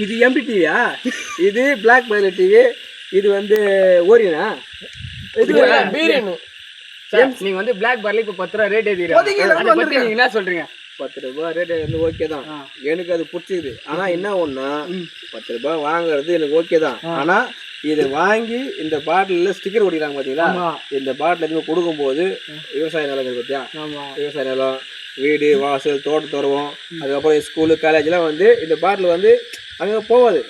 இது எம்பி டிவியா? இது black pilot TV. இது வந்து ஓரியனா? இது பீரியன். நீங்க வந்து பிளாக் பார்ல இப்ப 10 ரூபா ரேட் ஏத்திறீங்க. அத பத்தி நீங்க என்ன சொல்றீங்க? 10 ரூபாய் ரேட் வந்து ஓகே தான். எனக்கு அது பிடிச்சிது. ஆனா என்ன ஒண்ணா 10 ரூபாய் வாங்குறது எனக்கு ஓகே தான். ஆனா இதை வாங்கி இந்த பாட்டில ஸ்டிக்கர் ஒட்டிக்கிறாங்க பாத்தீங்களா? இந்த பாட்டில் எதுவும் கொடுக்கும்போது விவசாய நிலம் பார்த்தியா? விவசாய நிலம், வீடு வாசல் தோட்டம் தருவோம். அதுக்கப்புறம் ஸ்கூலு காலேஜ்லாம் வந்து இந்த பாட்டில் வந்து அங்கே போகாது.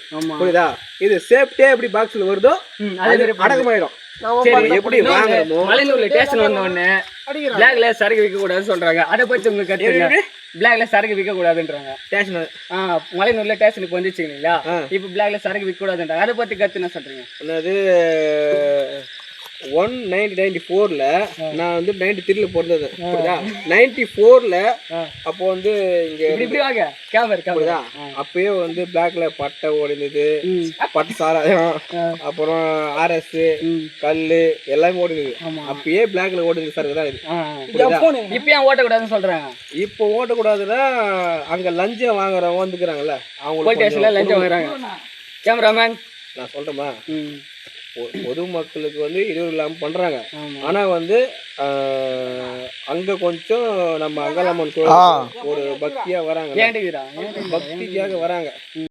புரியுதா? இது சேஃப்டியா எப்படி பாக்ஸ்ல வருதோ அடக்கமாயிடும். எப்படி வாங்குறோமோ மலைநூர்ல ஸ்டேஷன் வந்த உடனே பிளாக்ல சரக்கு விற்க கூடாதுன்னு சொல்றாங்க. அதை பத்தி உங்களுக்கு கருத்து? பிளாக்ல சரக்கு விற்க கூடாதுன்றாங்க. ஸ்டேஷன் மலைநூர்ல ஸ்டேஷனுக்கு வந்துச்சு இல்லைங்களா? இப்ப பிளாக்ல சரக்கு விற்க கூடாதுன்றாங்க. அதை பத்தி கருத்து என்ன சொல்றீங்க? என்னது 1994ல நான் வந்து 93ல பிறந்தது. புரியுதா? 94ல அப்போ வந்து இங்க இப்படி வாங்க கேமரா அப்பயே வந்து பிளாக்ல பட்டை ஓடினது, பட்டை சாராயம், அப்புறம் ஆர்எஸ் கல்லு எல்லாமே ஓடினது. அப்பயே பிளாக்ல ஓடினது சார் தான் இது. இப்ப ஏன் ஓட்டக்கூடாதுன்னு சொல்றாங்க? இப்போ ஓட்டக்கூடாதுன்னா அங்க லஞ்சம் வாங்குறவங்க வந்துக்கிறாங்கல்ல, அவங்க லஞ்சம் வாங்குறாங்க. கேமராமேன் நான் சொல்றேமா, பொதுமக்களுக்கு வந்து இடையூறு இல்லாம பண்றாங்க. ஆனா வந்து அங்க கொஞ்சம் நம்ம அங்காளம்மன் ஒரு பக்தியா வராங்க, பக்திக்காக வராங்க.